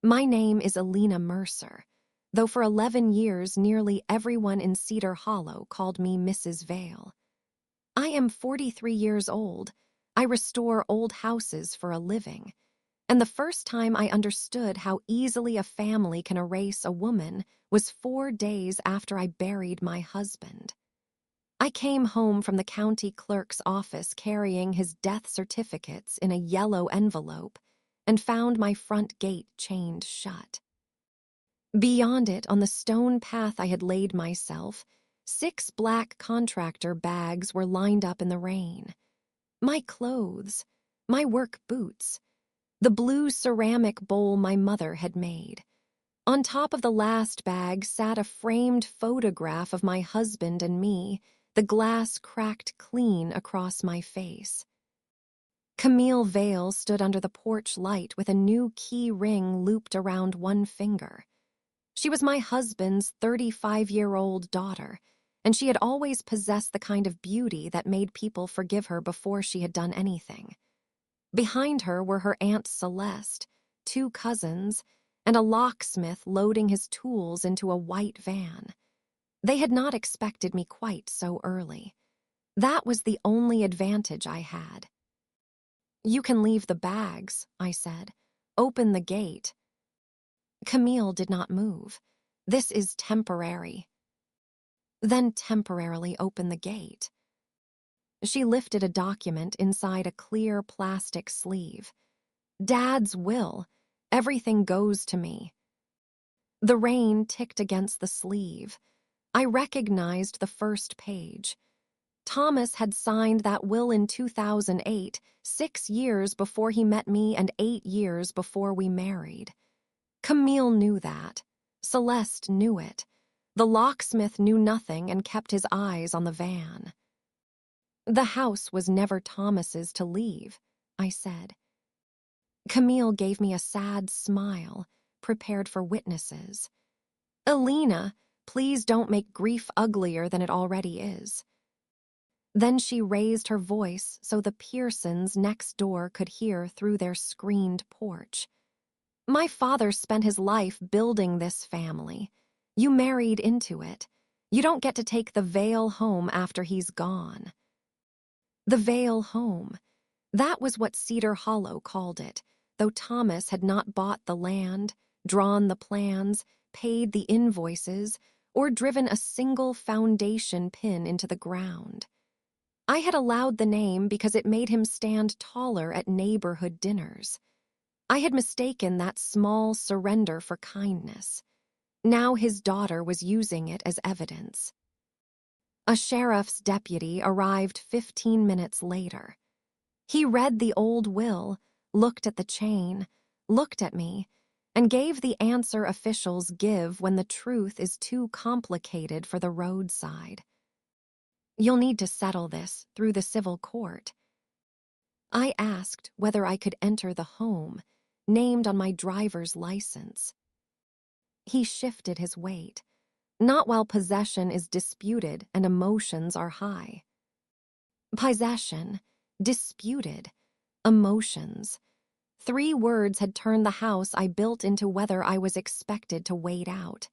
My name is Elena Mercer, though for 11 years nearly everyone in Cedar Hollow called me Mrs. Vale. I am 43 years old. I restore old houses for a living. And the first time I understood how easily a family can erase a woman was 4 days after I buried my husband. I came home from the county clerk's office carrying his death certificates in a yellow envelope and found my front gate chained shut. Beyond it, on the stone path I had laid myself, 6 black contractor bags were lined up in the rain. My clothes, my work boots, the blue ceramic bowl my mother had made. On top of the last bag sat a framed photograph of my husband and me, the glass cracked clean across my face. Camille Vale stood under the porch light with a new key ring looped around one finger. She was my husband's 35-year-old daughter, and she had always possessed the kind of beauty that made people forgive her before she had done anything. Behind her were her Aunt Celeste, 2 cousins, and a locksmith loading his tools into a white van. They had not expected me quite so early. That was the only advantage I had. "You can leave the bags," I said. "Open the gate." Camille did not move. "This is temporary." "Then temporarily open the gate." She lifted a document inside a clear plastic sleeve. "Dad's will. Everything goes to me." The rain ticked against the sleeve. I recognized the first page. Thomas had signed that will in 2008, 6 years before he met me and 8 years before we married. Camille knew that. Celeste knew it. The locksmith knew nothing and kept his eyes on the van. "The house was never Thomas's to leave," I said. Camille gave me a sad smile, prepared for witnesses. "Elena, please don't make grief uglier than it already is." Then she raised her voice so the Pearsons next door could hear through their screened porch. "My father spent his life building this family. You married into it. You don't get to take the Vale home after he's gone." The Vale home. That was what Cedar Hollow called it, though Thomas had not bought the land, drawn the plans, paid the invoices, or driven a single foundation pin into the ground. I had allowed the name because it made him stand taller at neighborhood dinners. I had mistaken that small surrender for kindness. Now his daughter was using it as evidence. A sheriff's deputy arrived 15 minutes later. He read the old will, looked at the chain, looked at me, and gave the answer officials give when the truth is too complicated for the roadside. "You'll need to settle this through the civil court." I asked whether I could enter the home, named on my driver's license. He shifted his weight. "Not while possession is disputed and emotions are high." Possession, disputed, emotions. 3 words had turned the house I built into whether I was expected to wait out.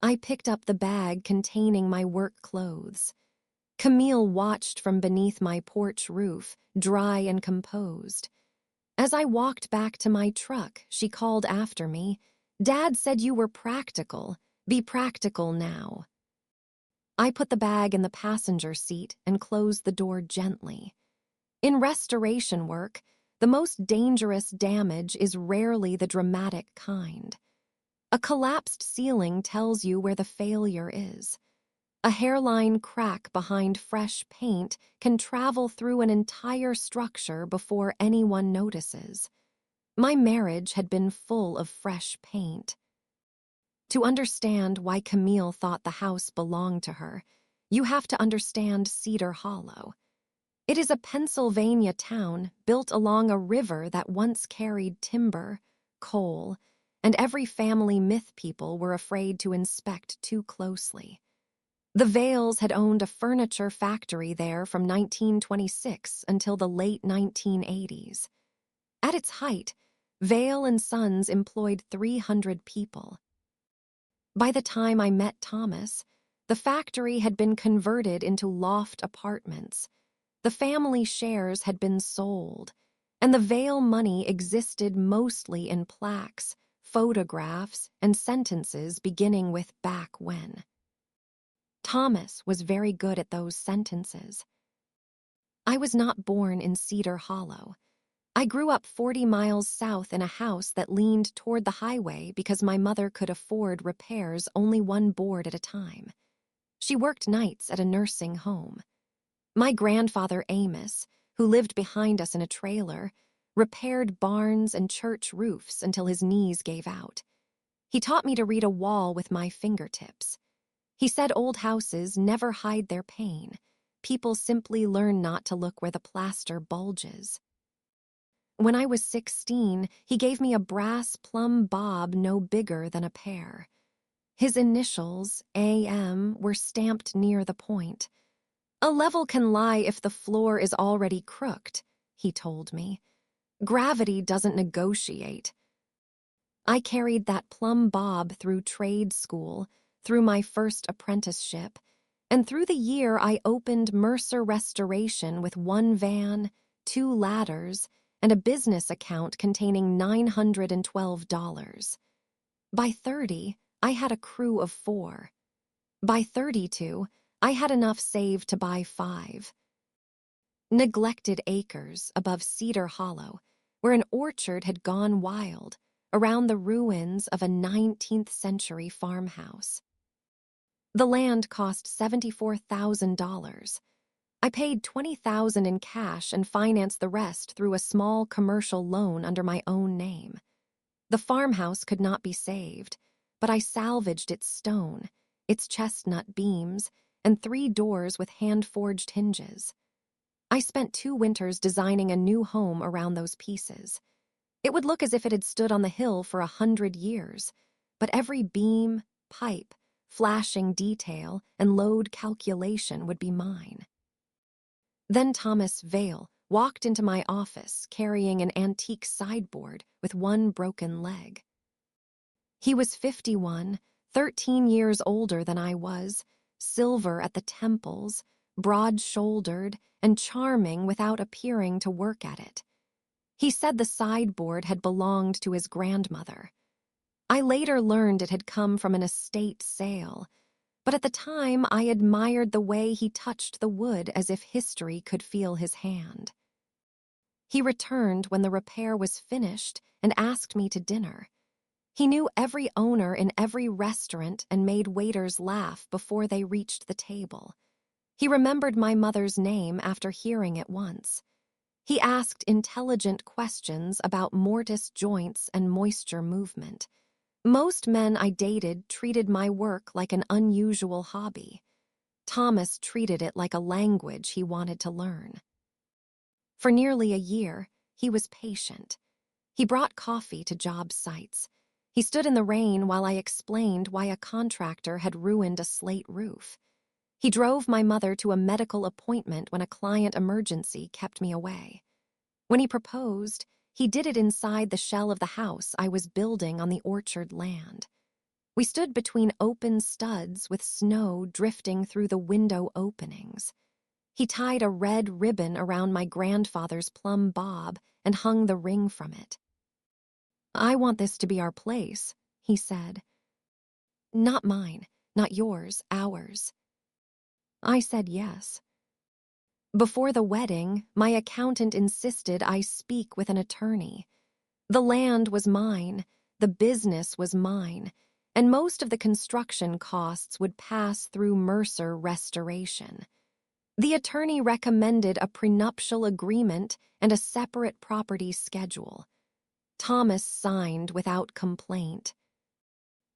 I picked up the bag containing my work clothes. Camille watched from beneath my porch roof, dry and composed. As I walked back to my truck, she called after me, "Dad said you were practical. Be practical now." I put the bag in the passenger seat and closed the door gently. In restoration work, the most dangerous damage is rarely the dramatic kind. A collapsed ceiling tells you where the failure is. A hairline crack behind fresh paint can travel through an entire structure before anyone notices. My marriage had been full of fresh paint. To understand why Camille thought the house belonged to her, you have to understand Cedar Hollow. It is a Pennsylvania town built along a river that once carried timber, coal, and every family myth people were afraid to inspect too closely. The Vales had owned a furniture factory there from 1926 until the late 1980s. At its height, Vale and Sons employed 300 people. By the time I met Thomas, the factory had been converted into loft apartments. The family shares had been sold, and the Vale money existed mostly in plaques, photographs, and sentences beginning with "back when." Thomas was very good at those sentences. I was not born in Cedar Hollow. I grew up 40 miles south in a house that leaned toward the highway because my mother could afford repairs only one board at a time. She worked nights at a nursing home. My grandfather Amos, who lived behind us in a trailer, repaired barns and church roofs until his knees gave out. He taught me to read a wall with my fingertips. He said old houses never hide their pain. People simply learn not to look where the plaster bulges. When I was 16, he gave me a brass plumb bob no bigger than a pear. His initials, AM, were stamped near the point. "A level can lie if the floor is already crooked," he told me. "Gravity doesn't negotiate." I carried that plumb bob through trade school, through my first apprenticeship, and through the year I opened Mercer Restoration with one van, 2 ladders, and a business account containing $912. By 30, I had a crew of 4. By 32, I had enough saved to buy 5. Neglected acres above Cedar Hollow, where an orchard had gone wild, around the ruins of a 19th-century farmhouse. The land cost $74,000. I paid $20,000 in cash and financed the rest through a small commercial loan under my own name. The farmhouse could not be saved, but I salvaged its stone, its chestnut beams, and 3 doors with hand-forged hinges. I spent 2 winters designing a new home around those pieces. It would look as if it had stood on the hill for 100 years, but every beam, pipe, flashing detail, and load calculation would be mine. Then Thomas Vale walked into my office carrying an antique sideboard with one broken leg. He was 51, 13 years older than I was, silver at the temples, broad-shouldered, and charming without appearing to work at it. He said the sideboard had belonged to his grandmother. I later learned it had come from an estate sale, but at the time I admired the way he touched the wood as if history could feel his hand. He returned when the repair was finished and asked me to dinner. He knew every owner in every restaurant and made waiters laugh before they reached the table. He remembered my mother's name after hearing it once. He asked intelligent questions about mortise joints and moisture movement. Most men I dated treated my work like an unusual hobby. Thomas treated it like a language he wanted to learn. For nearly a year, he was patient. He brought coffee to job sites. He stood in the rain while I explained why a contractor had ruined a slate roof. He drove my mother to a medical appointment when a client emergency kept me away. When he proposed, he did it inside the shell of the house I was building on the orchard land. We stood between open studs with snow drifting through the window openings. He tied a red ribbon around my grandfather's plumb bob and hung the ring from it. "I want this to be our place," he said. "Not mine, not yours, ours." I said yes. Before the wedding, my accountant insisted I speak with an attorney. The land was mine, the business was mine, and most of the construction costs would pass through Mercer Restoration. The attorney recommended a prenuptial agreement and a separate property schedule. Thomas signed without complaint.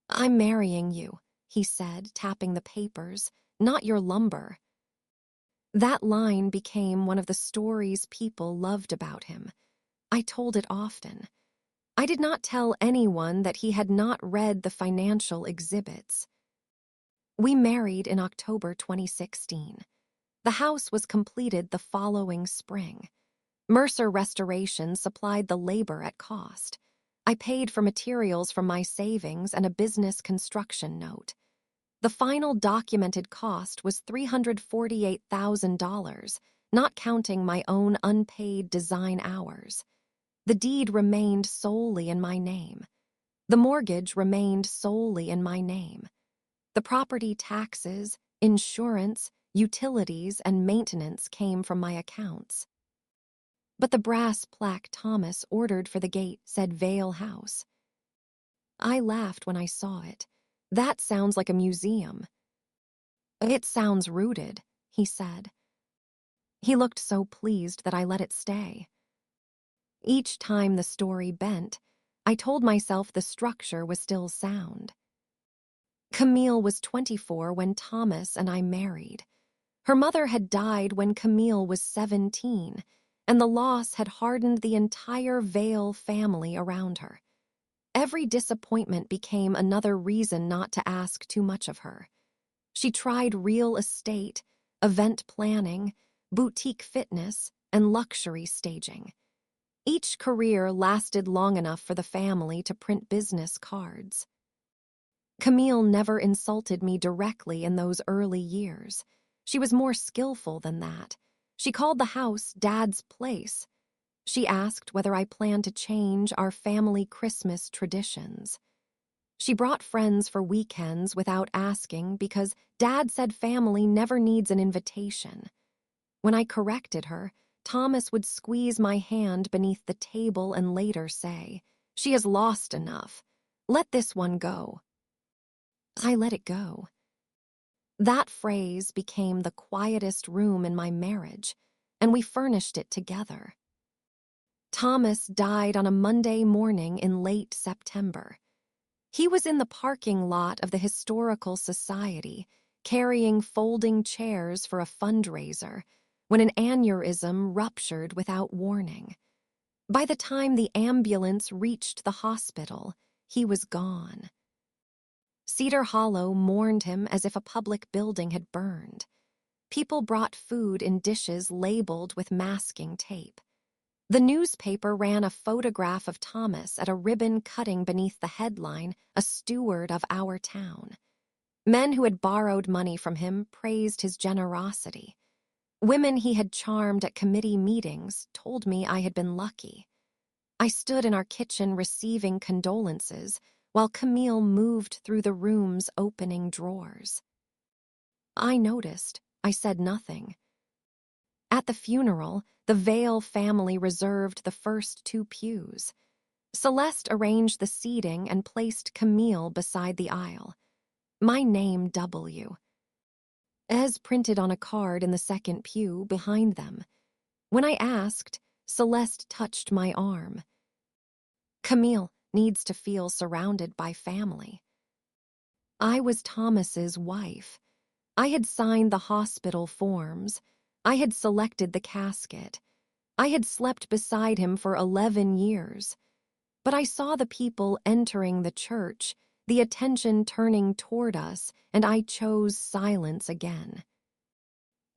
"I'm marrying you," he said, tapping the papers, "not your lumber." That line became one of the stories people loved about him. I told it often. I did not tell anyone that he had not read the financial exhibits. We married in October 2016. The house was completed the following spring. Mercer Restoration supplied the labor at cost. I paid for materials from my savings and a business construction note. The final documented cost was $348,000, not counting my own unpaid design hours. The deed remained solely in my name. The mortgage remained solely in my name. The property taxes, insurance, utilities, and maintenance came from my accounts. But the brass plaque Thomas ordered for the gate said Vale House. I laughed when I saw it. That sounds like a museum. It sounds rooted, he said. He looked so pleased that I let it stay. Each time the story bent, I told myself the structure was still sound. Camille was 24 when Thomas and I married. Her mother had died when Camille was 17, and the loss had hardened the entire Vale family around her. Every disappointment became another reason not to ask too much of her. She tried real estate, event planning, boutique fitness, and luxury staging. Each career lasted long enough for the family to print business cards. Camille never insulted me directly in those early years. She was more skillful than that. She called the house Dad's place. She asked whether I planned to change our family Christmas traditions. She brought friends for weekends without asking because Dad said family never needs an invitation. When I corrected her, Thomas would squeeze my hand beneath the table and later say, "She has lost enough. Let this one go." I let it go. That phrase became the quietest room in my marriage, and we furnished it together. Thomas died on a Monday morning in late September. He was in the parking lot of the Historical Society, carrying folding chairs for a fundraiser, when an aneurysm ruptured without warning. By the time the ambulance reached the hospital, he was gone. Cedar Hollow mourned him as if a public building had burned. People brought food in dishes labeled with masking tape. The newspaper ran a photograph of Thomas at a ribbon cutting beneath the headline, "A Steward of Our Town." Men who had borrowed money from him praised his generosity. Women he had charmed at committee meetings told me I had been lucky. I stood in our kitchen receiving condolences while Camille moved through the room's opening drawers. I noticed. I said nothing. At the funeral, the Vale family reserved the first 2 pews. Celeste arranged the seating and placed Camille beside the aisle. My name W. as printed on a card in the second pew behind them. When I asked, Celeste touched my arm. Camille needs to feel surrounded by family. I was Thomas's wife. I had signed the hospital forms. I had selected the casket. I had slept beside him for 11 years. But I saw the people entering the church, the attention turning toward us, and I chose silence again.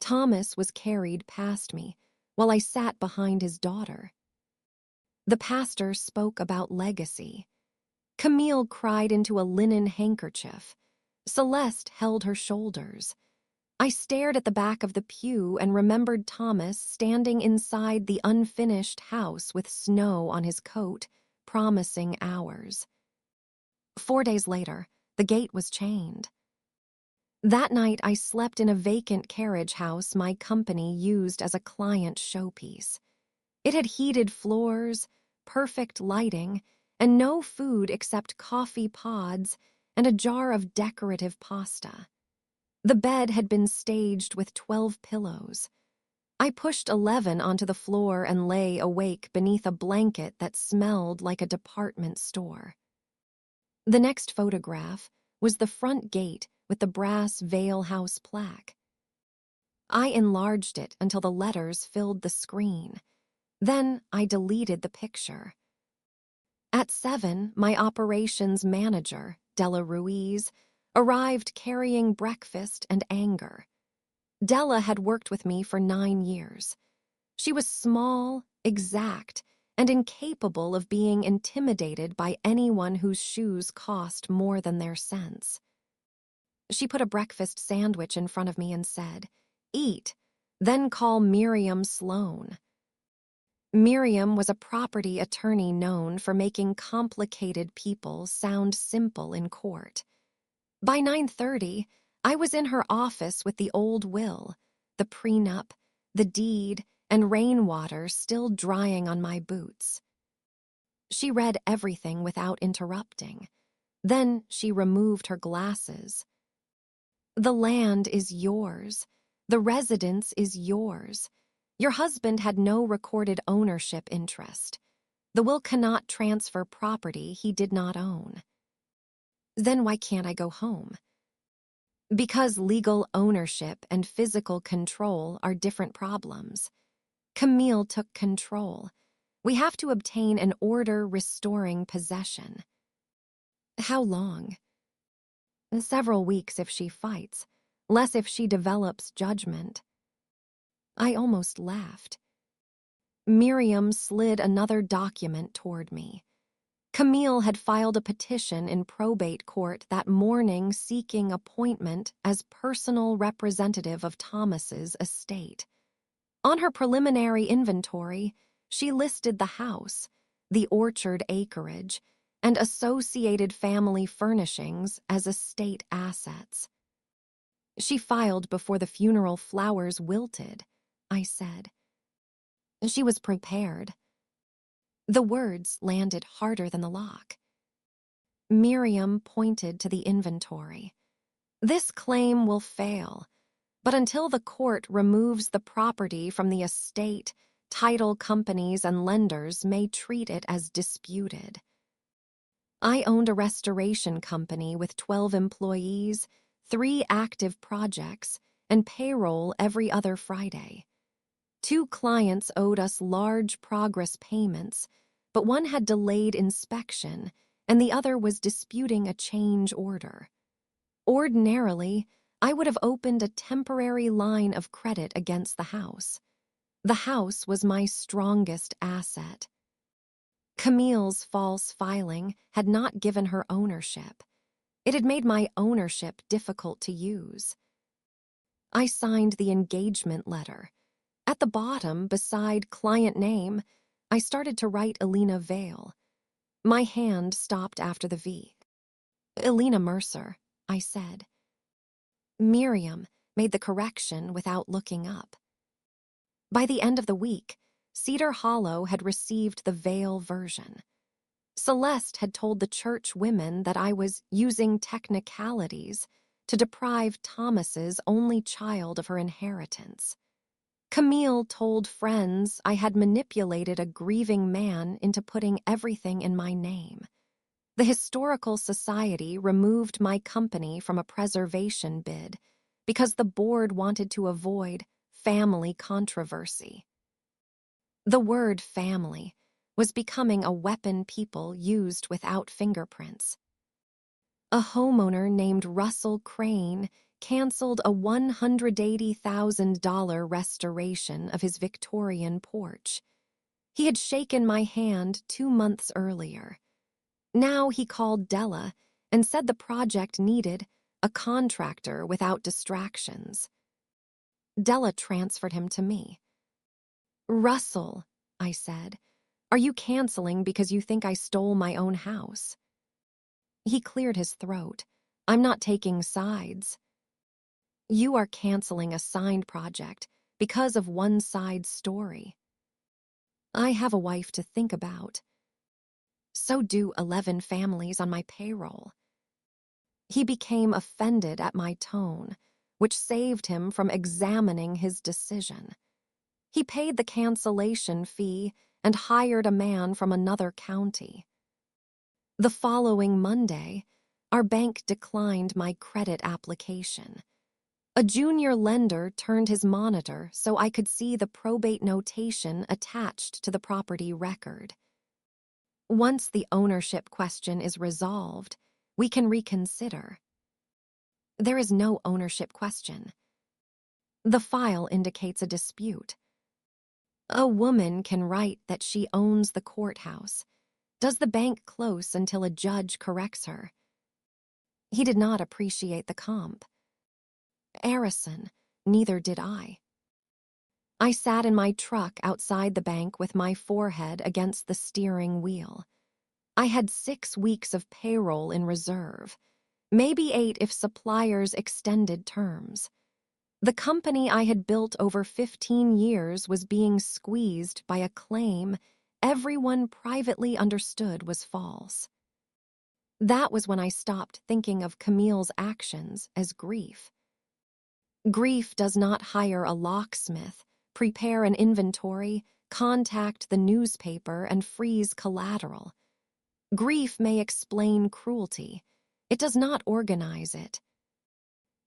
Thomas was carried past me, while I sat behind his daughter. The pastor spoke about legacy. Camille cried into a linen handkerchief. Celeste held her shoulders. I stared at the back of the pew and remembered Thomas standing inside the unfinished house with snow on his coat, promising hours. 4 days later, the gate was chained. That night, I slept in a vacant carriage house my company used as a client showpiece. It had heated floors, perfect lighting, and no food except coffee pods and a jar of decorative pasta. The bed had been staged with 12 pillows. I pushed 11 onto the floor and lay awake beneath a blanket that smelled like a department store. The next photograph was the front gate with the brass Vale House plaque. I enlarged it until the letters filled the screen. Then I deleted the picture. At 7, my operations manager, Della Ruiz, arrived carrying breakfast and anger. Della had worked with me for 9 years. She was small, exact, and incapable of being intimidated by anyone whose shoes cost more than their cents. She put a breakfast sandwich in front of me and said, "Eat, then call Miriam Sloan." Miriam was a property attorney known for making complicated people sound simple in court. By 9:30, I was in her office with the old will, the prenup, the deed, and rainwater still drying on my boots. She read everything without interrupting. Then she removed her glasses. "The land is yours. The residence is yours. Your husband had no recorded ownership interest. The will cannot transfer property he did not own." "Then why can't I go home?" "Because legal ownership and physical control are different problems. Camille took control. We have to obtain an order restoring possession." "How long?" "Several weeks if she fights, less if she develops judgment." I almost laughed. Miriam slid another document toward me. Camille had filed a petition in probate court that morning seeking appointment as personal representative of Thomas's estate. On her preliminary inventory, she listed the house, the orchard acreage, and associated family furnishings as estate assets. "She filed before the funeral flowers wilted," I said. "She was prepared." The words landed harder than the lock. Miriam pointed to the inventory. "This claim will fail, but until the court removes the property from the estate, title companies and lenders may treat it as disputed." I owned a restoration company with 12 employees, 3 active projects, and payroll every other Friday. 2 clients owed us large progress payments, but one had delayed inspection, and the other was disputing a change order. Ordinarily, I would have opened a temporary line of credit against the house. The house was my strongest asset. Camille's false filing had not given her ownership. It had made my ownership difficult to use. I signed the engagement letter. At the bottom, beside client name, I started to write Elena Vale. My hand stopped after the V. "Elena Mercer," I said. Miriam made the correction without looking up. By the end of the week, Cedar Hollow had received the Vale version. Celeste had told the church women that I was using technicalities to deprive Thomas's only child of her inheritance. Camille told friends I had manipulated a grieving man into putting everything in my name. The Historical Society removed my company from a preservation bid because the board wanted to avoid family controversy. The word family was becoming a weapon people used without fingerprints. A homeowner named Russell Crane canceled a $180,000 restoration of his Victorian porch. He had shaken my hand 2 months earlier. Now he called Della and said the project needed a contractor without distractions. Della transferred him to me. "Russell," I said, "are you canceling because you think I stole my own house?" He cleared his throat. "I'm not taking sides." "You are canceling a signed project because of one side's story." "I have a wife to think about." "So do 11 families on my payroll." He became offended at my tone, which saved him from examining his decision. He paid the cancellation fee and hired a man from another county. The following Monday, our bank declined my credit application. A junior lender turned his monitor so I could see the probate notation attached to the property record. "Once the ownership question is resolved, we can reconsider." "There is no ownership question." "The file indicates a dispute." A woman can write that she owns the courthouse. Does the bank close until a judge corrects her? He did not appreciate the comp. Arison, neither did I. I sat in my truck outside the bank with my forehead against the steering wheel. I had 6 weeks of payroll in reserve, maybe 8 if suppliers extended terms. The company I had built over 15 years was being squeezed by a claim everyone privately understood was false. That was when I stopped thinking of Camille's actions as grief. Grief does not hire a locksmith, prepare an inventory, contact the newspaper, and freeze collateral. Grief may explain cruelty. It does not organize it.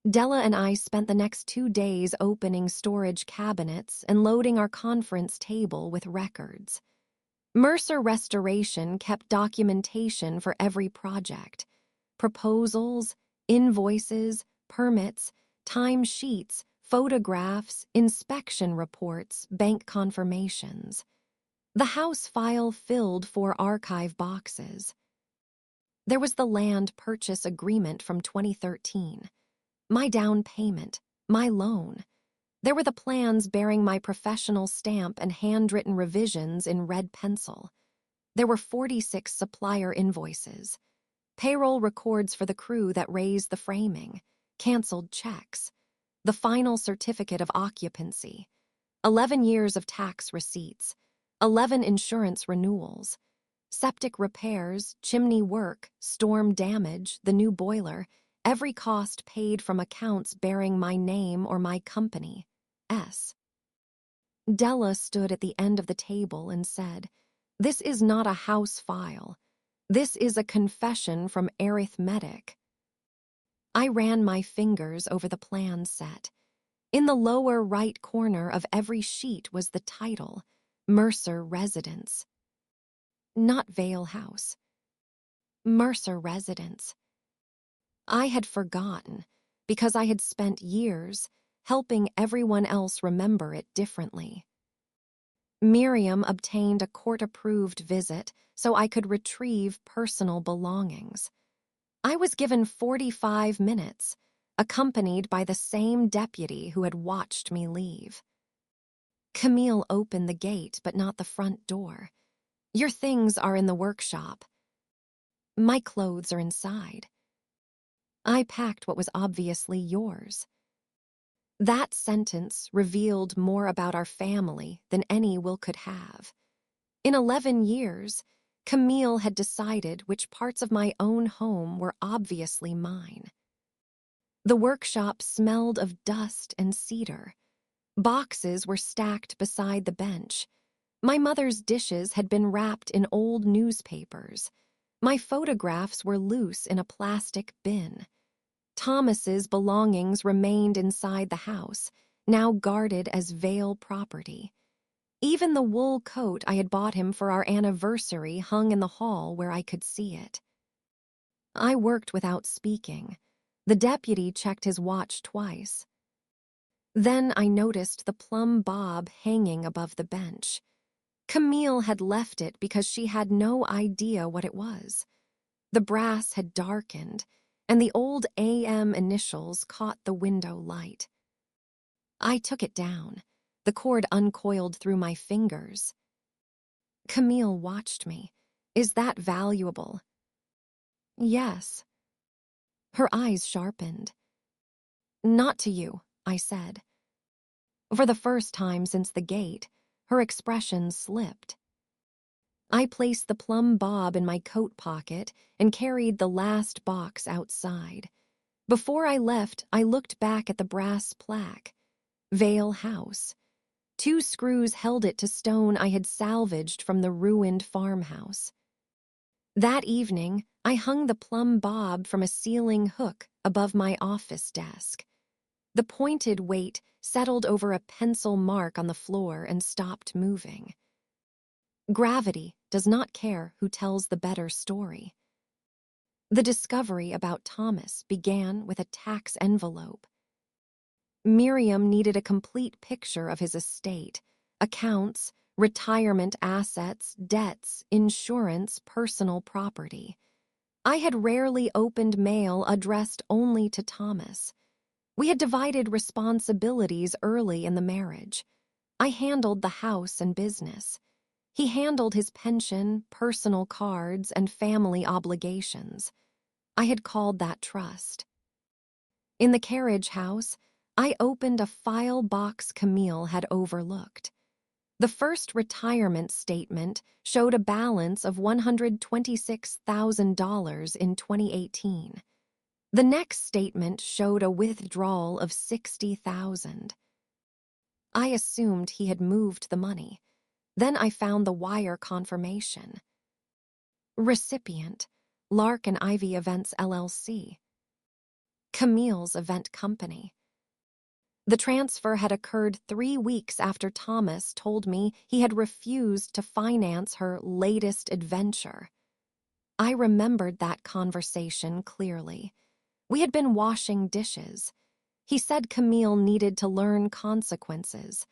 Della and I spent the next 2 days opening storage cabinets and loading our conference table with records. Mercer Restoration kept documentation for every project: proposals, invoices, permits, timesheets, photographs, inspection reports, bank confirmations. The house file filled 4 archive boxes. There was the land purchase agreement from 2013. My down payment, my loan. There were the plans bearing my professional stamp and handwritten revisions in red pencil. There were 46 supplier invoices, payroll records for the crew that raised the framing, canceled checks, the final certificate of occupancy, 11 years of tax receipts, 11 insurance renewals, septic repairs, chimney work, storm damage, the new boiler, every cost paid from accounts bearing my name or my company. Della stood at the end of the table and said, "This is not a house file. This is a confession from arithmetic." I ran my fingers over the plan set. In the lower right corner of every sheet was the title, Mercer Residence. Not Vale House. Mercer Residence. I had forgotten because I had spent years helping everyone else remember it differently. Miriam obtained a court-approved visit so I could retrieve personal belongings. I was given 45 minutes, accompanied by the same deputy who had watched me leave. Camille opened the gate but not the front door. "Your things are in the workshop." "My clothes are inside." "I packed what was obviously yours." That sentence revealed more about our family than any will could have. In 11 years, Camille had decided which parts of my own home were obviously mine. The workshop smelled of dust and cedar. Boxes were stacked beside the bench. My mother's dishes had been wrapped in old newspapers. My photographs were loose in a plastic bin. Thomas's belongings remained inside the house, now guarded as Vale property. Even the wool coat I had bought him for our anniversary hung in the hall where I could see it. I worked without speaking. The deputy checked his watch twice. Then I noticed the plum bob hanging above the bench. Camille had left it because she had no idea what it was. The brass had darkened, and the old AM initials caught the window light. I took it down. The cord uncoiled through my fingers. Camille watched me. "Is that valuable?" "Yes." Her eyes sharpened. "Not to you," I said. For the first time since the gate, her expression slipped. I placed the plum bob in my coat pocket and carried the last box outside. Before I left, I looked back at the brass plaque. Vale House. 2 screws held it to stone I had salvaged from the ruined farmhouse. That evening, I hung the plum bob from a ceiling hook above my office desk. The pointed weight settled over a pencil mark on the floor and stopped moving. Gravity does not care who tells the better story. The discovery about Thomas began with a tax envelope. Miriam needed a complete picture of his estate, accounts, retirement assets, debts, insurance, personal property. I had rarely opened mail addressed only to Thomas. We had divided responsibilities early in the marriage. I handled the house and business. He handled his pension, personal cards, and family obligations. I had called that trust. In the carriage house, I opened a file box Camille had overlooked. The first retirement statement showed a balance of $126,000 in 2018. The next statement showed a withdrawal of $60,000. I assumed he had moved the money. Then I found the wire confirmation. Recipient, Lark and Ivy Events LLC. Camille's event company. The transfer had occurred 3 weeks after Thomas told me he had refused to finance her latest adventure. I remembered that conversation clearly. We had been washing dishes. He said Camille needed to learn consequences.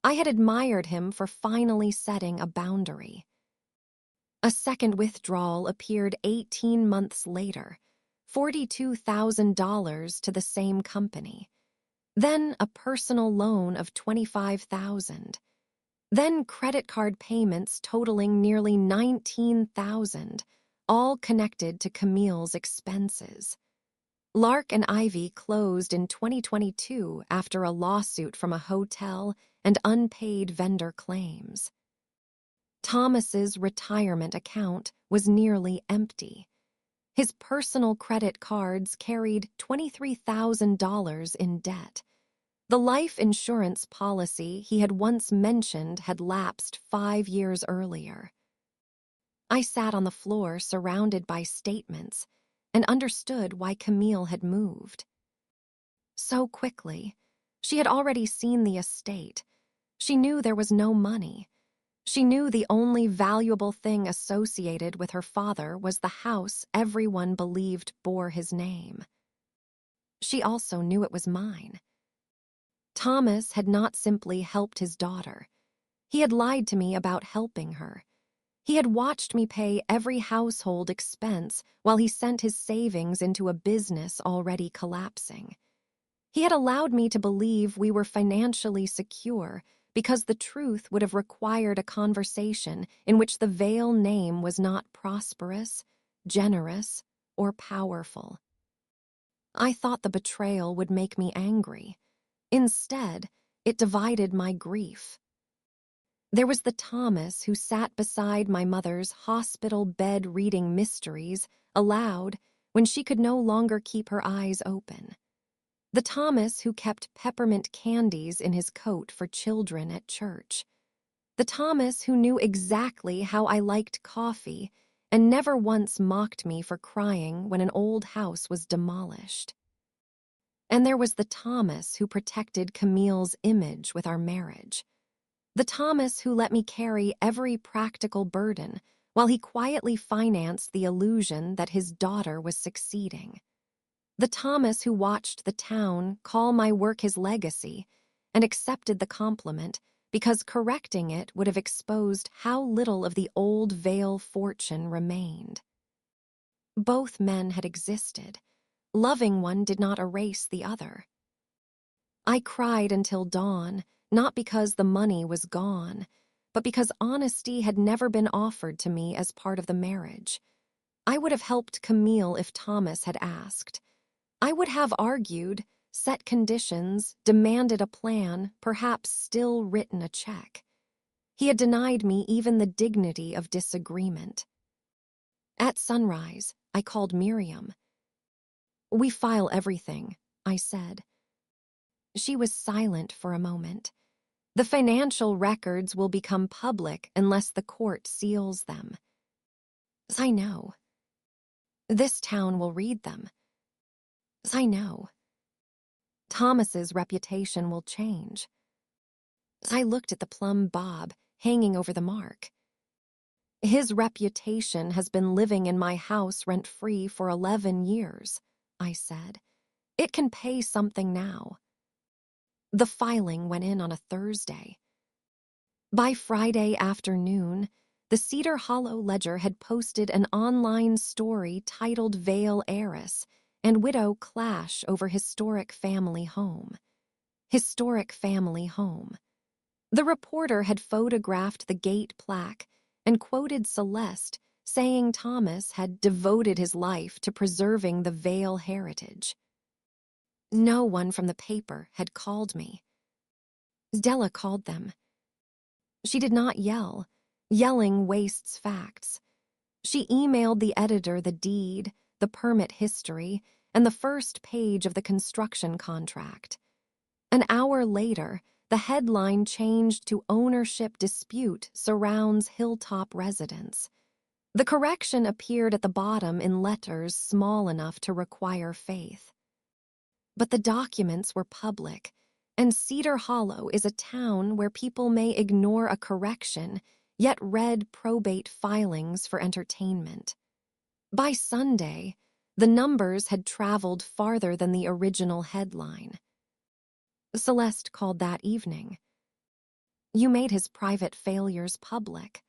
I had admired him for finally setting a boundary. A second withdrawal appeared 18 months later, $42,000 to the same company. Then a personal loan of $25,000. Then credit card payments totaling nearly $19,000, all connected to Camille's expenses. Lark and Ivy closed in 2022 after a lawsuit from a hotel and unpaid vendor claims. Thomas's retirement account was nearly empty. His personal credit cards carried $23,000 in debt. The life insurance policy he had once mentioned had lapsed 5 years earlier. I sat on the floor surrounded by statements and understood why Camille had moved. So quickly, she had already seen the estate. She knew there was no money. She knew the only valuable thing associated with her father was the house everyone believed bore his name. She also knew it was mine. Thomas had not simply helped his daughter. He had lied to me about helping her. He had watched me pay every household expense while he sent his savings into a business already collapsing. He had allowed me to believe we were financially secure because the truth would have required a conversation in which the Vale name was not prosperous, generous, or powerful. I thought the betrayal would make me angry. Instead, it divided my grief. There was the Thomas who sat beside my mother's hospital bed reading mysteries aloud when she could no longer keep her eyes open. The Thomas who kept peppermint candies in his coat for children at church. The Thomas who knew exactly how I liked coffee and never once mocked me for crying when an old house was demolished. And there was the Thomas who protected Camille's image with our marriage. The Thomas who let me carry every practical burden while he quietly financed the illusion that his daughter was succeeding. The Thomas who watched the town call my work his legacy and accepted the compliment because correcting it would have exposed how little of the old Vale fortune remained. Both men had existed. Loving one did not erase the other. I cried until dawn, not because the money was gone, but because honesty had never been offered to me as part of the marriage. I would have helped Camille if Thomas had asked. I would have argued, set conditions, demanded a plan, perhaps still written a check. He had denied me even the dignity of disagreement. At sunrise, I called Miriam. "We file everything," I said. She was silent for a moment. "The financial records will become public unless the court seals them." "I know." "This town will read them." "I know." "Thomas's reputation will change." I looked at the plum bob hanging over the mark. "His reputation has been living in my house rent-free for 11 years, I said. "It can pay something now." The filing went in on a Thursday. By Friday afternoon, the Cedar Hollow Ledger had posted an online story titled Vale Heiress and Widow Clash over Historic Family Home. Historic Family Home. The reporter had photographed the gate plaque and quoted Celeste, saying Thomas had devoted his life to preserving the Vale heritage. No one from the paper had called me. Della called them. She did not yell. Yelling wastes facts. She emailed the editor the deed, the permit history, and the first page of the construction contract. An hour later, the headline changed to "Ownership Dispute Surrounds Hilltop Residents." The correction appeared at the bottom in letters small enough to require faith. But the documents were public, and Cedar Hollow is a town where people may ignore a correction, yet read probate filings for entertainment. By Sunday, the numbers had traveled farther than the original headline. Celeste called that evening. "You made his private failures public."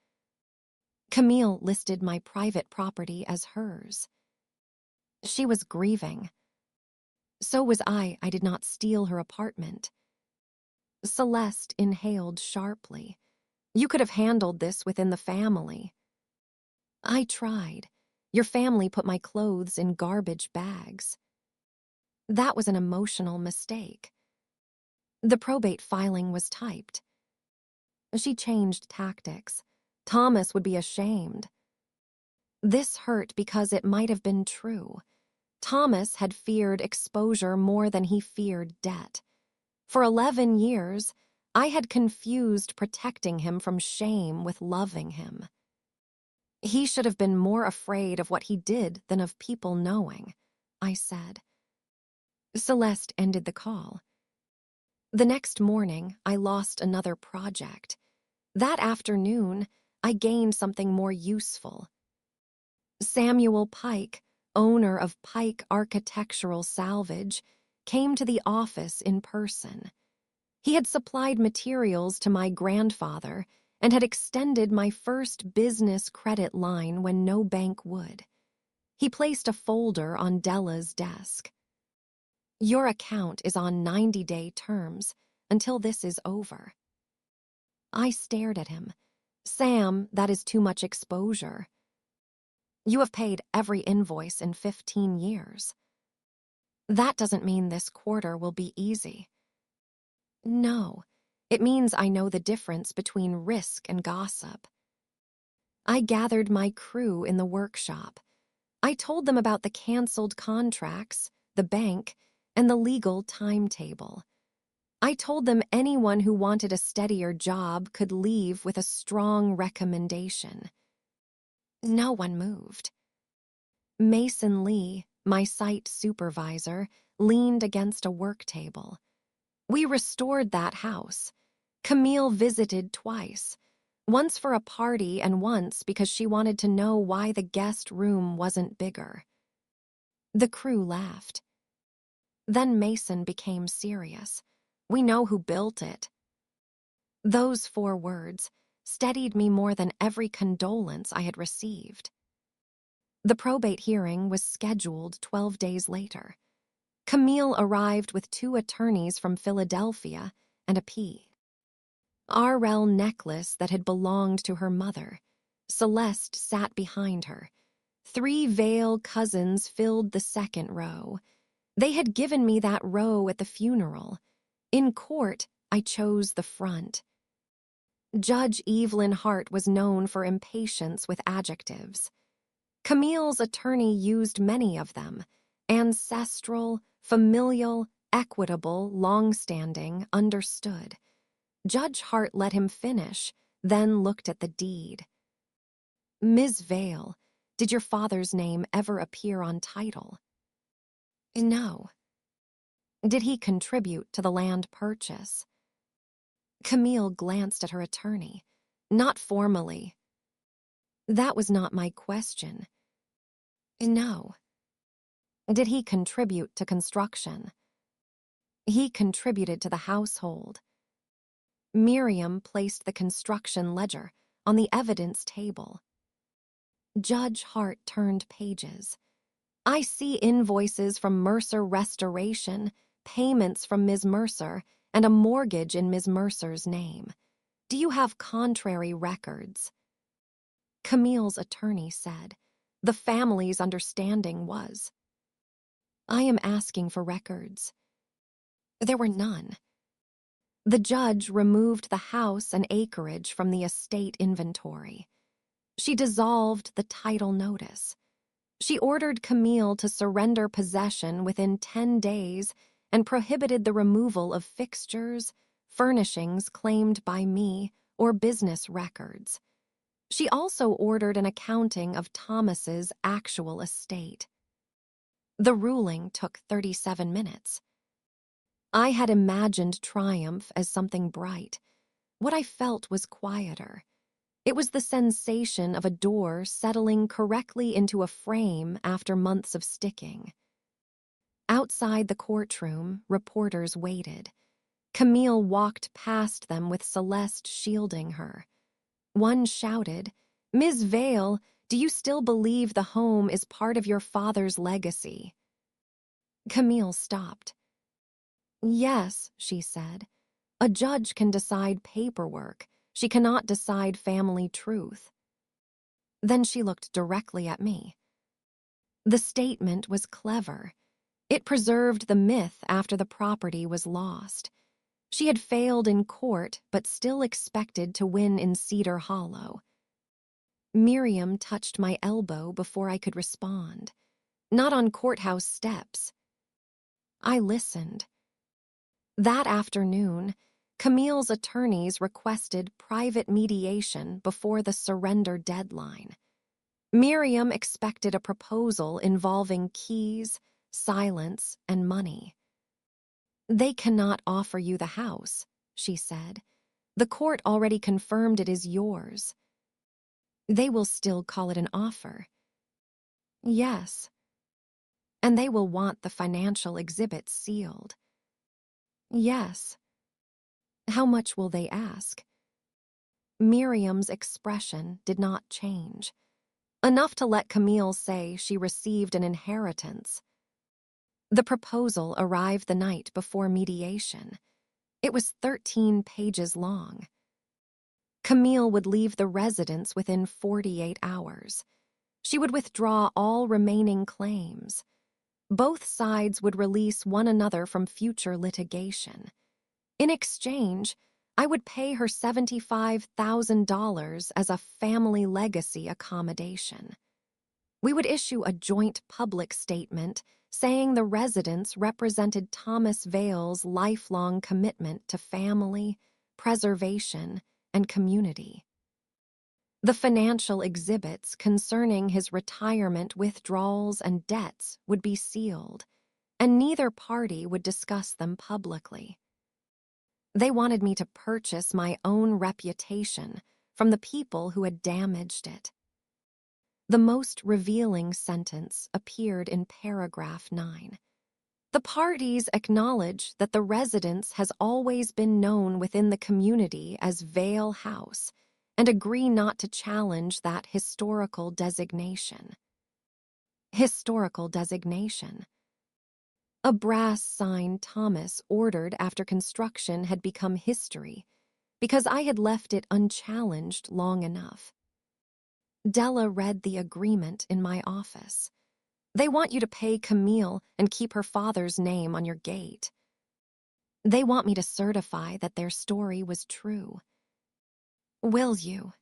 Camille listed my private property as hers. She was grieving. So was I did not steal her apartment. Celeste inhaled sharply. "You could have handled this within the family." "I tried. Your family put my clothes in garbage bags." "That was an emotional mistake." The probate filing was typed. She changed tactics. Thomas would be ashamed. This hurt because it might have been true. Thomas had feared exposure more than he feared debt. For 11 years, I had confused protecting him from shame with loving him. "He should have been more afraid of what he did than of people knowing," I said. Celeste ended the call. The next morning, I lost another project. That afternoon, I gained something more useful. Samuel Pike, owner of Pike Architectural Salvage, came to the office in person. He had supplied materials to my grandfather and had extended my first business credit line when no bank would. He placed a folder on Della's desk. "Your account is on 90-day terms until this is over." I stared at him. "Sam, that is too much exposure." "You have paid every invoice in 15 years. "That doesn't mean this quarter will be easy." "No, it means I know the difference between risk and gossip." I gathered my crew in the workshop. I told them about the canceled contracts, the bank, and the legal timetable. I told them anyone who wanted a steadier job could leave with a strong recommendation. No one moved. Mason Lee, my site supervisor, leaned against a work table. "We restored that house. Camille visited twice, once for a party and once because she wanted to know why the guest room wasn't bigger." The crew laughed. Then Mason became serious. "We know who built it." Those 4 words steadied me more than every condolence I had received. The probate hearing was scheduled 12 days later. Camille arrived with 2 attorneys from Philadelphia and a RL necklace that had belonged to her mother. Celeste sat behind her. 3 Vale cousins filled the second row. They had given me that row at the funeral. In court, I chose the front. Judge Evelyn Hart was known for impatience with adjectives. Camille's attorney used many of them: ancestral, familial, equitable, long-standing, understood. Judge Hart let him finish, then looked at the deed. "Ms. Vale, did your father's name ever appear on title?" "No." "Did he contribute to the land purchase?" Camille glanced at her attorney. "Not formally." "That was not my question." "No." "Did he contribute to construction?" "He contributed to the household." Miriam placed the construction ledger on the evidence table. Judge Hart turned pages. I see invoices from Mercer Restoration, payments from Ms. Mercer, and a mortgage in Ms. Mercer's name. Do you have contrary records? Camille's attorney said. The family's understanding was. I am asking for records. There were none. The judge removed the house and acreage from the estate inventory. She dissolved the title notice. She ordered Camille to surrender possession within 10 days and prohibited the removal of fixtures, furnishings claimed by me, or business records. She also ordered an accounting of Thomas's actual estate. The ruling took 37 minutes. I had imagined triumph as something bright. What I felt was quieter. It was the sensation of a door settling correctly into a frame after months of sticking. Outside the courtroom, reporters waited. Camille walked past them with Celeste shielding her. One shouted, "Ms. Vale, do you still believe the home is part of your father's legacy?" Camille stopped. Yes, she said. A judge can decide paperwork. She cannot decide family truth. Then she looked directly at me. The statement was clever. It preserved the myth after the property was lost. She had failed in court, but still expected to win in Cedar Hollow. Miriam touched my elbow before I could respond. Not on courthouse steps. I listened. That afternoon, Camille's attorneys requested private mediation before the surrender deadline. Miriam expected a proposal involving keys, silence, and money. They cannot offer you the house, she said. The court already confirmed it is yours. They will still call it an offer. Yes. And they will want the financial exhibits sealed. Yes. How much will they ask? Miriam's expression did not change. Enough to let Camille say she received an inheritance. The proposal arrived the night before mediation. It was 13 pages long. Camille would leave the residence within 48 hours. She would withdraw all remaining claims. Both sides would release one another from future litigation. In exchange, I would pay her $75,000 as a family legacy accommodation. We would issue a joint public statement saying the residence represented Thomas Vale's lifelong commitment to family, preservation, and community. The financial exhibits concerning his retirement withdrawals and debts would be sealed, and neither party would discuss them publicly. They wanted me to purchase my own reputation from the people who had damaged it. The most revealing sentence appeared in paragraph 9. The parties acknowledge that the residence has always been known within the community as Vale House and agree not to challenge that historical designation. Historical designation. A brass sign Thomas ordered after construction had become history because I had left it unchallenged long enough. Della read the agreement in my office. They want you to pay Camille and keep her father's name on your gate. They want me to certify that their story was true. Will you?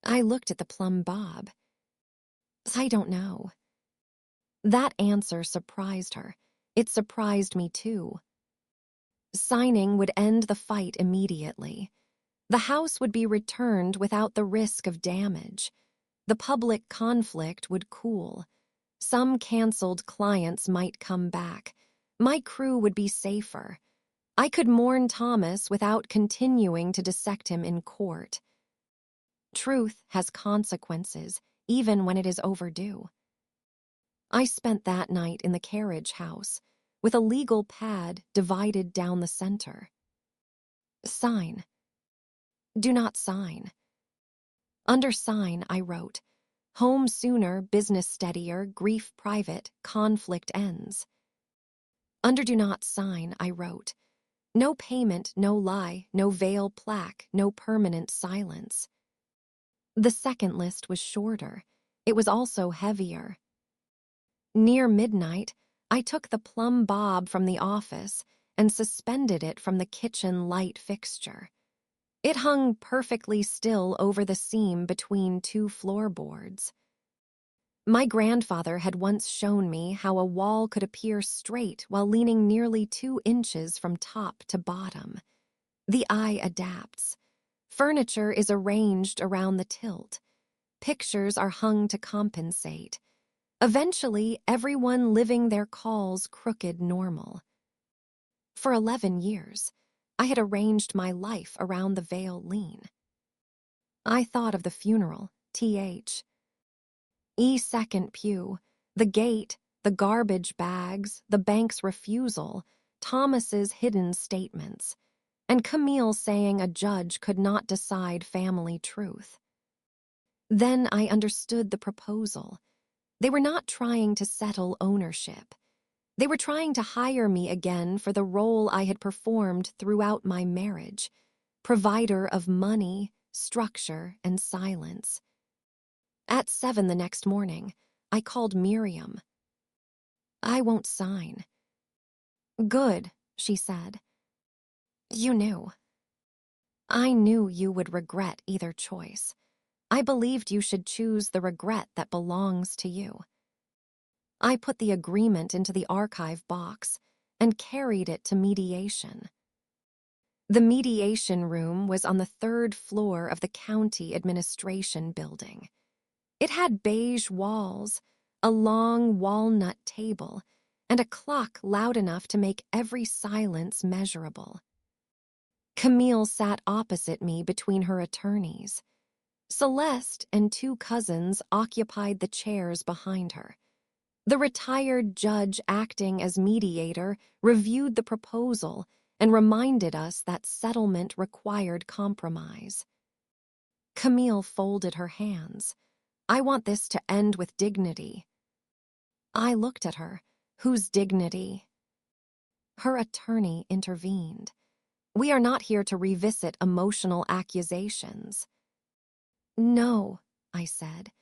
I looked at the plum bob. I don't know. That answer surprised her. It surprised me too. Signing would end the fight immediately. The house would be returned without the risk of damage. The public conflict would cool. Some canceled clients might come back. My crew would be safer. I could mourn Thomas without continuing to dissect him in court. Truth has consequences, even when it is overdue. I spent that night in the carriage house, with a legal pad divided down the center. Sign. Do not sign. Under sign, I wrote, home sooner, business steadier, grief private, conflict ends. Under do not sign, I wrote, no payment, no lie, no veil plaque, no permanent silence. The second list was shorter. It was also heavier. Near midnight, I took the plumb bob from the office and suspended it from the kitchen light fixture. It hung perfectly still over the seam between two floorboards. My grandfather had once shown me how a wall could appear straight while leaning nearly 2 inches from top to bottom. The eye adapts. Furniture is arranged around the tilt. Pictures are hung to compensate. Eventually, everyone living their calls crooked normal. For 11 years, I had arranged my life around the veil lean. I thought of the funeral, th. Second pew, the gate, the garbage bags, the bank's refusal, Thomas's hidden statements, and Camille saying a judge could not decide family truth. Then I understood the proposal. They were not trying to settle ownership. They were trying to hire me again for the role I had performed throughout my marriage, provider of money, structure, and silence. At 7 the next morning, I called Miriam. I won't sign. Good, she said. You knew. I knew you would regret either choice. I believed you should choose the regret that belongs to you. I put the agreement into the archive box and carried it to mediation. The mediation room was on the 3rd floor of the county administration building. It had beige walls, a long walnut table, and a clock loud enough to make every silence measurable. Camille sat opposite me between her attorneys. Celeste and 2 cousins occupied the chairs behind her. The retired judge acting as mediator reviewed the proposal and reminded us that settlement required compromise. Camille folded her hands. I want this to end with dignity. I looked at her. Whose dignity? Her attorney intervened. We are not here to revisit emotional accusations. No, I said.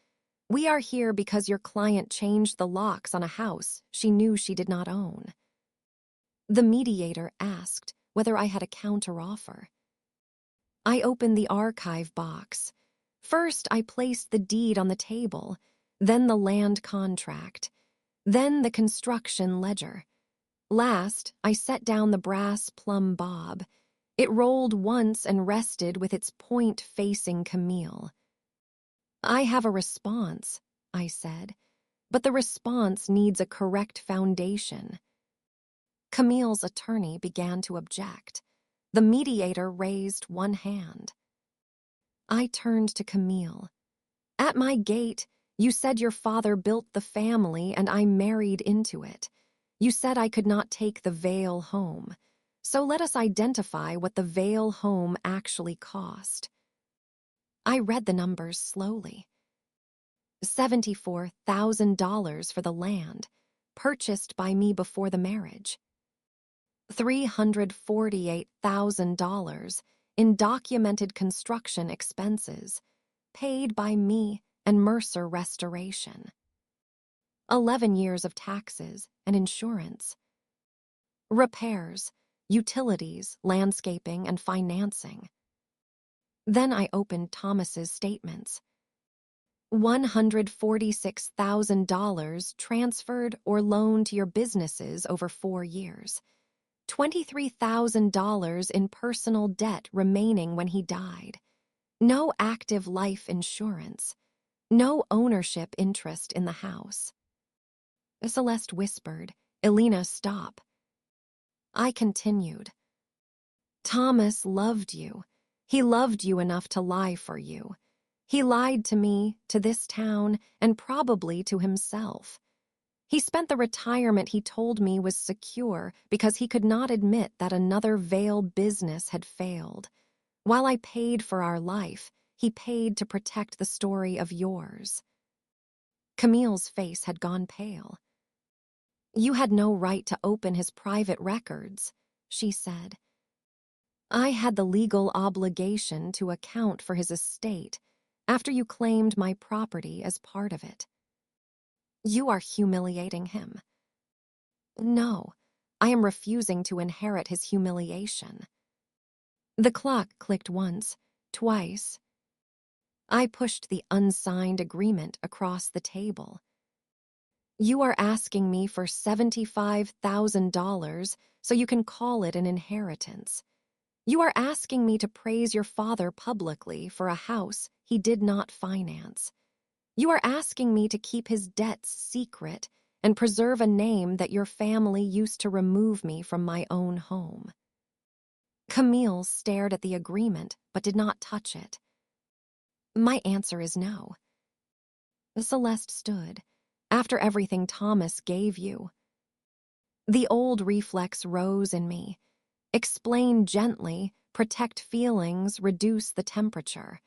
We are here because your client changed the locks on a house she knew she did not own. The mediator asked whether I had a counteroffer. I opened the archive box. First, I placed the deed on the table, then the land contract, then the construction ledger. Last, I set down the brass plumb bob. It rolled once and rested with its point facing Camille. I have a response, I said, but the response needs a correct foundation. Camille's attorney began to object. The mediator raised one hand. I turned to Camille. At my gate, you said your father built the family and I married into it. You said I could not take the Vale home. So let us identify what the Vale home actually cost. I read the numbers slowly. $74,000 for the land, purchased by me before the marriage. $348,000 in documented construction expenses, paid by me and Mercer Restoration. 11 years of taxes and insurance. Repairs, utilities, landscaping, and financing. Then I opened Thomas's statements. $146,000 transferred or loaned to your businesses over 4 years. $23,000 in personal debt remaining when he died. No active life insurance. No ownership interest in the house. Celeste whispered, Elena, stop. I continued. Thomas loved you. He loved you enough to lie for you. He lied to me, to this town, and probably to himself. He spent the retirement he told me was secure because he could not admit that another Vale business had failed. While I paid for our life, he paid to protect the story of yours." Camille's face had gone pale. "You had no right to open his private records," she said. "I had the legal obligation to account for his estate after you claimed my property as part of it." "You are humiliating him." "No, I am refusing to inherit his humiliation." The clock clicked once, twice. I pushed the unsigned agreement across the table. "You are asking me for $75,000 so you can call it an inheritance. You are asking me to praise your father publicly for a house he did not finance. You are asking me to keep his debts secret and preserve a name that your family used to remove me from my own home." Camille stared at the agreement but did not touch it. "My answer is no." Celeste stood. "After everything Thomas gave you." The old reflex rose in me. Explain gently, protect feelings, reduce the temperature.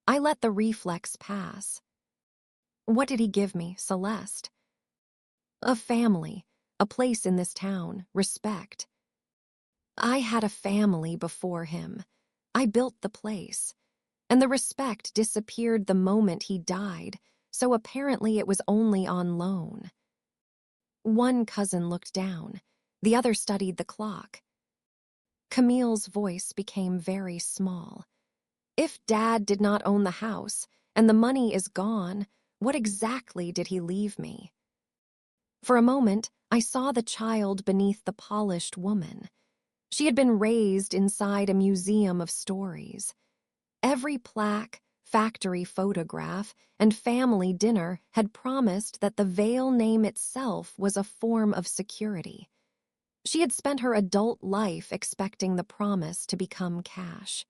I let the reflex pass. "What did he give me, Celeste?" "A family, a place in this town, respect." I had a family before him. I built the place. And the respect disappeared the moment he died, so apparently it was only on loan. One cousin looked down. The other studied the clock. Camille's voice became very small. "If Dad did not own the house, and the money is gone, what exactly did he leave me?" For a moment, I saw the child beneath the polished woman. She had been raised inside a museum of stories. Every plaque, factory photograph, and family dinner had promised that the Vale name itself was a form of security. She had spent her adult life expecting the promise to become cash.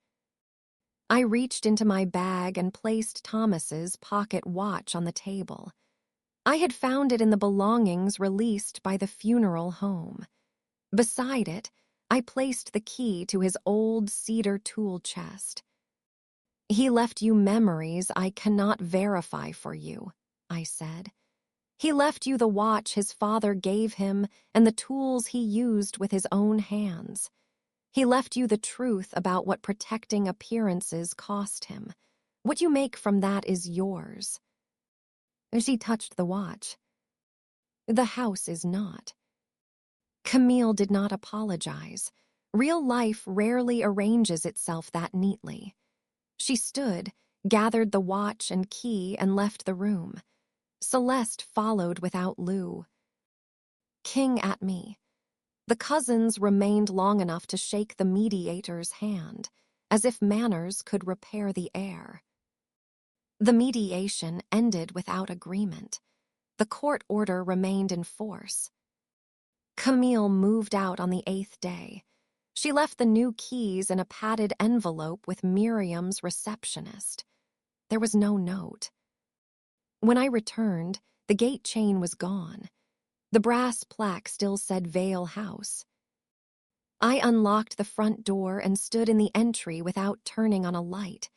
I reached into my bag and placed Thomas's pocket watch on the table. I had found it in the belongings released by the funeral home. Beside it, I placed the key to his old cedar tool chest. "He left you memories I cannot verify for you," I said. "He left you the watch his father gave him and the tools he used with his own hands. He left you the truth about what protecting appearances cost him. What you make from that is yours." She touched the watch. "The house is not." Camille did not apologize. Real life rarely arranges itself that neatly. She stood, gathered the watch and key, and left the room. Celeste followed without Lou. King at me. The cousins remained long enough to shake the mediator's hand, as if manners could repair the air. The mediation ended without agreement. The court order remained in force. Camille moved out on the 8th day. She left the new keys in a padded envelope with Miriam's receptionist. There was no note. When I returned, the gate chain was gone. The brass plaque still said Vale House. I unlocked the front door and stood in the entry without turning on a light.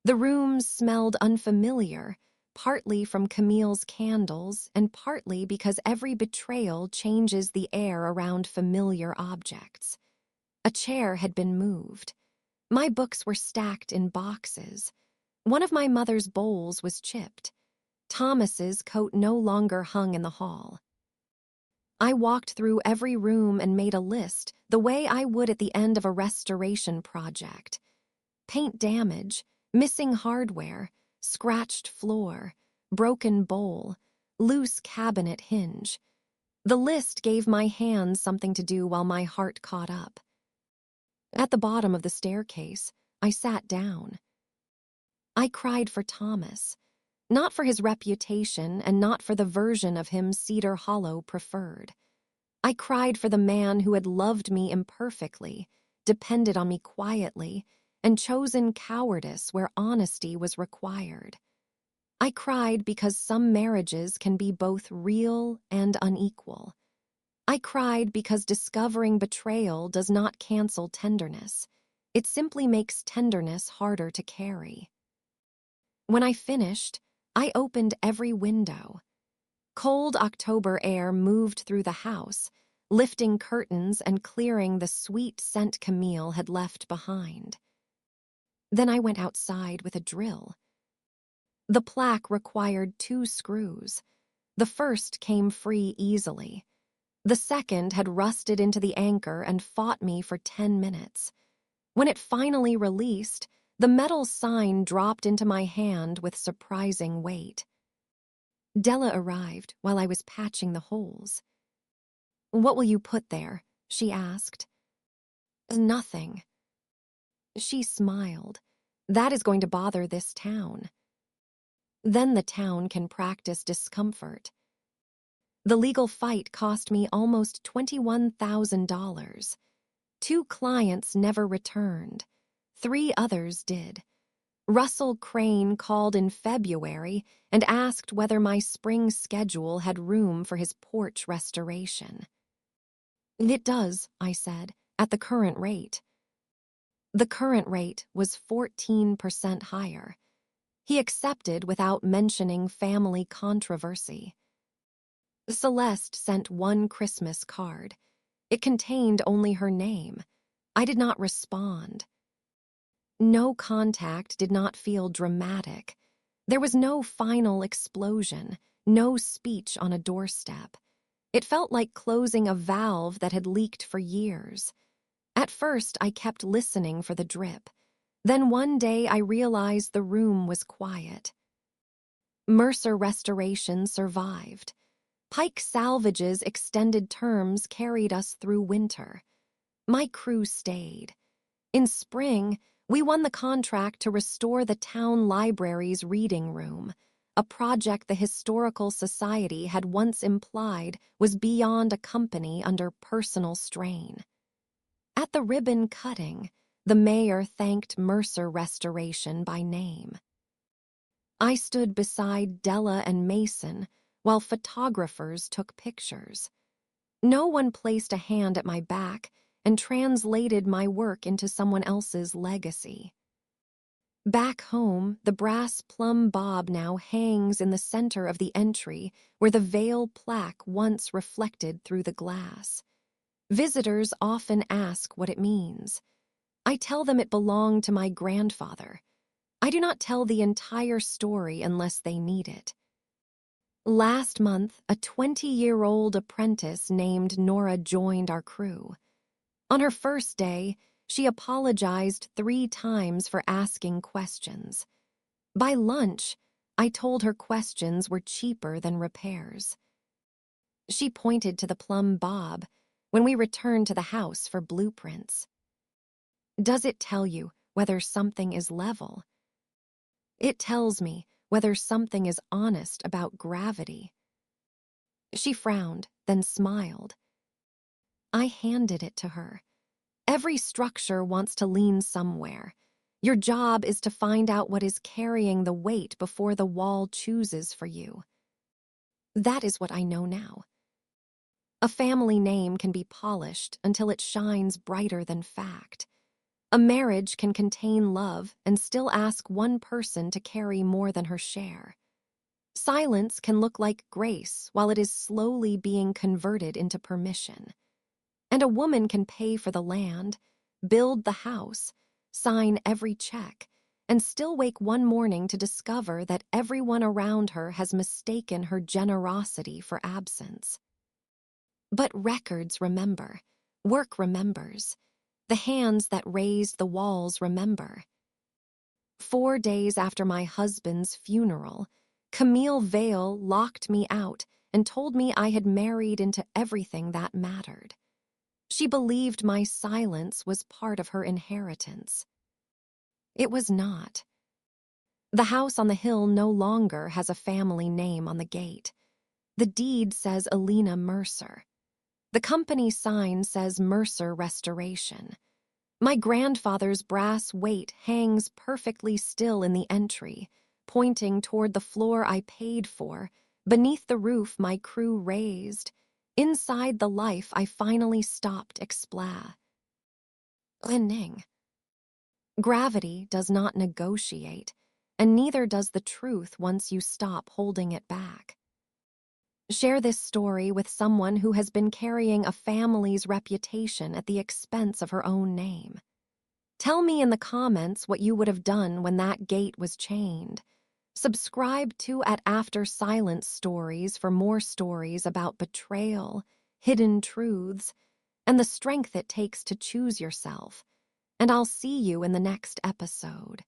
The room smelled unfamiliar, partly from Camille's candles and partly because every betrayal changes the air around familiar objects. A chair had been moved. My books were stacked in boxes. One of my mother's bowls was chipped. Thomas's coat no longer hung in the hall. I walked through every room and made a list, the way I would at the end of a restoration project. Paint damage, missing hardware, scratched floor, broken bowl, loose cabinet hinge. The list gave my hands something to do while my heart caught up. At the bottom of the staircase, I sat down. I cried for Thomas, not for his reputation and not for the version of him Cedar Hollow preferred. I cried for the man who had loved me imperfectly, depended on me quietly, and chosen cowardice where honesty was required. I cried because some marriages can be both real and unequal. I cried because discovering betrayal does not cancel tenderness. It simply makes tenderness harder to carry. When I finished, I opened every window. Cold October air moved through the house, lifting curtains and clearing the sweet scent Camille had left behind. Then I went outside with a drill. The plaque required 2 screws. The first came free easily. The second had rusted into the anchor and fought me for 10 minutes. When it finally released, the metal sign dropped into my hand with surprising weight. Della arrived while I was patching the holes. "What will you put there?" she asked. "Nothing." She smiled. "That is going to bother this town." Then the town can practice discomfort. The legal fight cost me almost $21,000. 2 clients never returned. 3 others did. Russell Crane called in February and asked whether my spring schedule had room for his porch restoration. "It does," I said, "at the current rate." The current rate was 14% higher. He accepted without mentioning family controversy. Celeste sent 1 Christmas card. It contained only her name. I did not respond. No contact did not feel dramatic. There was no final explosion, no speech on a doorstep. It felt like closing a valve that had leaked for years. At first, I kept listening for the drip. Then one day I realized the room was quiet. Mercer Restoration survived. Pike Salvage's extended terms carried us through winter. My crew stayed. In spring, we won the contract to restore the town library's reading room, a project the Historical Society had once implied was beyond a company under personal strain. At the ribbon cutting, the mayor thanked Mercer Restoration by name. I stood beside Della and Mason while photographers took pictures. No one placed a hand at my back and translated my work into someone else's legacy. Back home, the brass plumb bob now hangs in the center of the entry where the Vale plaque once reflected through the glass. Visitors often ask what it means. I tell them it belonged to my grandfather. I do not tell the entire story unless they need it. Last month, a 20-year-old apprentice named Nora joined our crew. On her first day, she apologized 3 times for asking questions. By lunch, I told her questions were cheaper than repairs. She pointed to the plumb bob when we returned to the house for blueprints. "Does it tell you whether something is level?" "It tells me whether something is honest about gravity." She frowned, then smiled. I handed it to her. Every structure wants to lean somewhere. Your job is to find out what is carrying the weight before the wall chooses for you. That is what I know now. A family name can be polished until it shines brighter than fact. A marriage can contain love and still ask one person to carry more than her share. Silence can look like grace while it is slowly being converted into permission. And a woman can pay for the land, build the house, sign every check, and still wake one morning to discover that everyone around her has mistaken her generosity for absence. But records remember, work remembers. The hands that raised the walls remember. 4 days after my husband's funeral, Camille Vale locked me out and told me I had married into everything that mattered. She believed my silence was part of her inheritance. It was not. The house on the hill no longer has a family name on the gate. The deed says Elena Mercer. The company sign says Mercer Restoration. My grandfather's brass weight hangs perfectly still in the entry, pointing toward the floor I paid for, beneath the roof my crew raised, inside the life I finally stopped explaining. Gravity does not negotiate, and neither does the truth once you stop holding it back. Share this story with someone who has been carrying a family's reputation at the expense of her own name. Tell me in the comments what you would have done when that gate was chained. Subscribe to @After Silence Stories for more stories about betrayal, hidden truths, and the strength it takes to choose yourself. And I'll see you in the next episode.